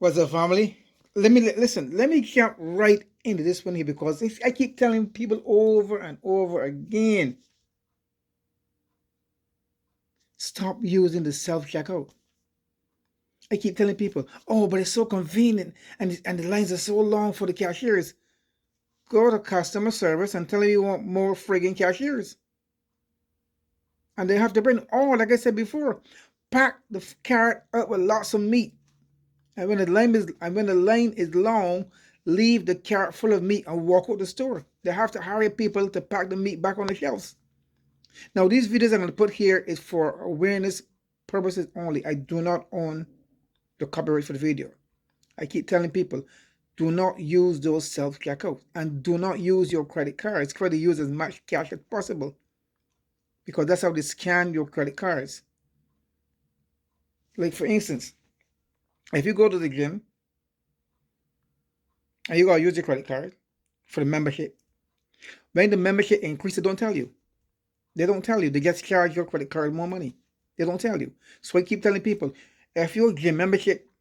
What's up, family? Listen. Let me jump right into this one here because I keep telling people over and over again, stop using the self checkout. I keep telling people, oh, but it's so convenient and the lines are so long for the cashiers. Go to customer service and tell them you want more friggin' cashiers, and they have to bring all, like I said before, pack the cart up with lots of meat. And when the line is long, leave the cart full of meat and walk out the store. They have to hire people to pack the meat back on the shelves. Now, these videos I'm going to put here is for awareness purposes only. I do not own the copyright for the video. I keep telling people, do not use those self-checkouts and do not use your credit cards. Try to use as much cash as possible because that's how they scan your credit cards. Like for instance, if you go to the gym and you gotta use your credit card for the membership, when the membership increases, they don't tell you. They don't tell you. They just charge your credit card more money. They don't tell you. So I keep telling people, if your gym membership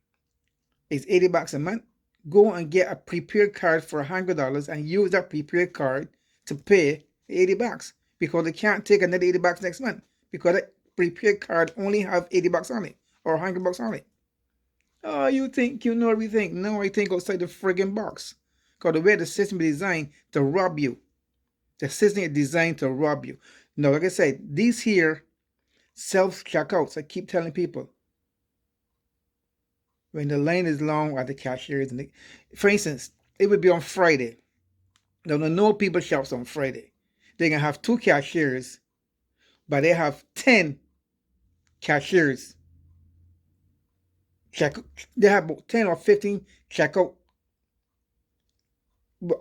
is $80 a month, go and get a prepaid card for $100 and use that prepaid card to pay $80 because they can't take another $80 next month because that prepaid card only have $80 on it or $100 on it. Oh, you think you know everything? No, I think outside the friggin' box. Because the way the system is designed to rob you. The system is designed to rob you. Now, like I said, these here self-checkouts, I keep telling people, when the line is long at the cashiers, for instance, it would be on Friday. Now, no people shops on Friday. They can have 2 cashiers, but they have 10 cashiers. They have about 10 or 15 checkout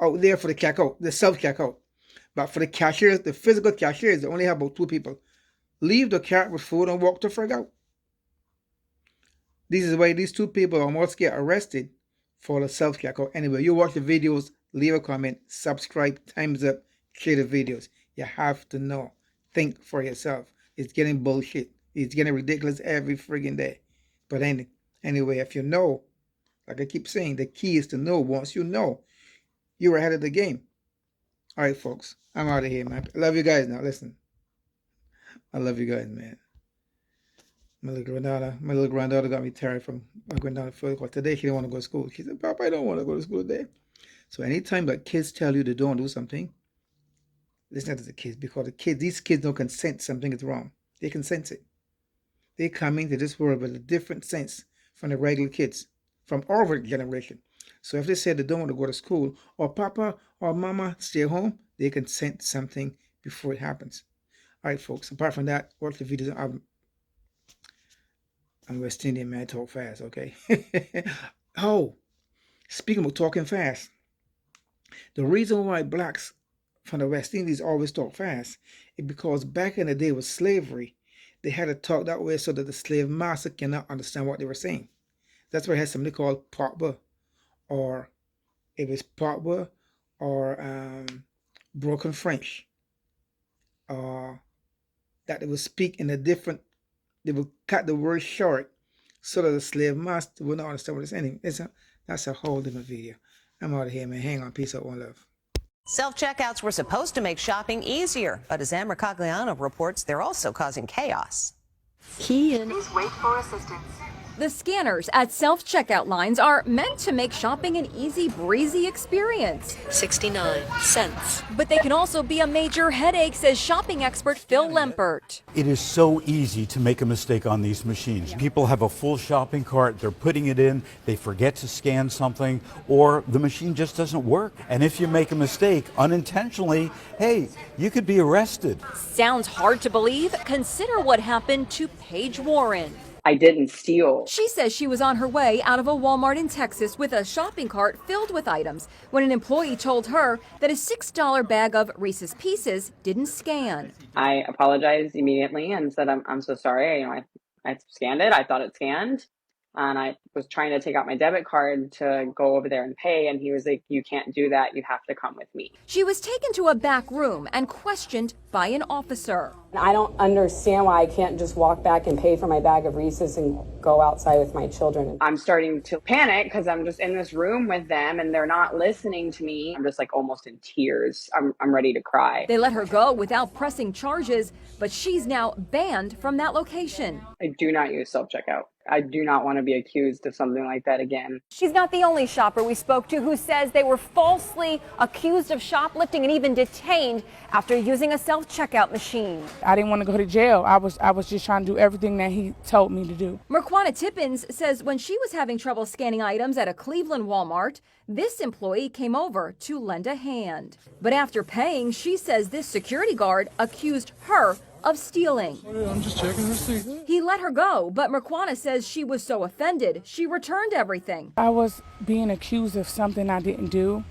out there for the checkout, the self-checkout. But for the cashiers, the physical cashiers, they only have about 2 people. Leave the cart with food and walk the frig out. This is why these 2 people almost get arrested for the self-checkout. Anyway, you watch the videos, leave a comment, subscribe, times up, share the videos. You have to know. Think for yourself. It's getting bullshit. It's getting ridiculous every friggin' day. But anyway, if you know, like I keep saying, the key is to know. Once you know, you're ahead of the game. All right, folks. I'm out of here, man. I love you guys now. Listen. I love you guys, man. My little granddaughter got me tired from going down to field because today she didn't want to go to school. She said, Papa, I don't want to go to school today. So anytime that kids tell you they don't do something, listen to the kids because these kids don't consent something is wrong. They can sense it. They come into this world with a different sense from the regular kids, from our generation. So if they say they don't want to go to school, or Papa or Mama stay home, they can sense something before it happens. All right, folks. Apart from that, watch the videos. I'm West Indian, man. I talk fast, okay? Oh, speaking of talking fast, the reason why blacks from the West Indies always talk fast is because back in the day with slavery, they had to talk that way so that the slave master cannot understand what they were saying. That's why it has something called patois, or if it's patois or broken French, that they would speak in a different, they would cut the word short so that the slave master would not understand what it's saying. That's a whole different video. I'm out of here, man. Hang on. Peace out. One love. Self-checkouts were supposed to make shopping easier, but as Ann Mercogliano reports, they're also causing chaos. Please wait for assistance. The scanners at self-checkout lines are meant to make shopping an easy breezy experience. 69 cents. But they can also be a major headache, says shopping expert Phil Lempert. It is so easy to make a mistake on these machines. People have a full shopping cart, they're putting it in, they forget to scan something, or the machine just doesn't work. And if you make a mistake unintentionally, hey, you could be arrested. Sounds hard to believe? Consider what happened to Paige Warren. I didn't steal. She says she was on her way out of a Walmart in Texas with a shopping cart filled with items when an employee told her that a $6 bag of Reese's Pieces didn't scan. I apologized immediately and said, I'm so sorry. I scanned it. I thought it scanned. And I was trying to take out my debit card to go over there and pay. And he was like, you can't do that. You have to come with me. She was taken to a back room and questioned by an officer. I don't understand why I can't just walk back and pay for my bag of Reese's and go outside with my children. I'm starting to panic because I'm just in this room with them and they're not listening to me. I'm just like almost in tears. I'm ready to cry. They let her go without pressing charges, but she's now banned from that location. I do not use self-checkout. I do not want to be accused of something like that again. She's not the only shopper we spoke to who says they were falsely accused of shoplifting and even detained after using a self-checkout machine. I didn't want to go to jail. I was just trying to do everything that he told me to do. Merquana Tippins says when she was having trouble scanning items at a Cleveland Walmart, this employee came over to lend a hand. But after paying, she says this security guard accused her of stealing. I'm just checking receipt. He let her go, but Merquana says she was so offended, she returned everything. I was being accused of something I didn't do,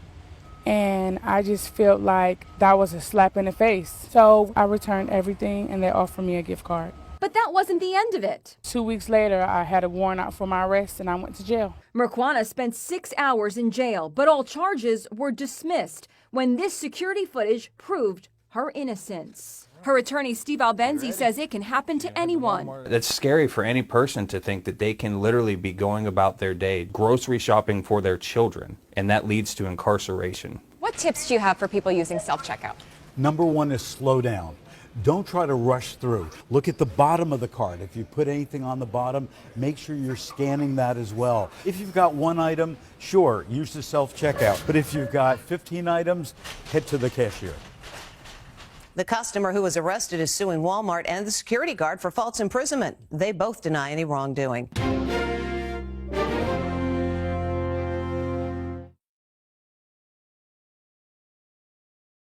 and I just felt like that was a slap in the face. So I returned everything, and they offered me a gift card. But that wasn't the end of it. 2 weeks later, I had a warrant out for my arrest, and I went to jail. Merquana spent 6 hours in jail, but all charges were dismissed when this security footage proved her innocence. Her attorney, Steve Albenzi, says it can happen to anyone. It's scary for any person to think that they can literally be going about their day grocery shopping for their children, and that leads to incarceration. What tips do you have for people using self-checkout? Number one is slow down. Don't try to rush through. Look at the bottom of the cart. If you put anything on the bottom, make sure you're scanning that as well. If you've got one item, sure, use the self-checkout. But if you've got 15 items, head to the cashier. The customer who was arrested is suing Walmart and the security guard for false imprisonment. They both deny any wrongdoing.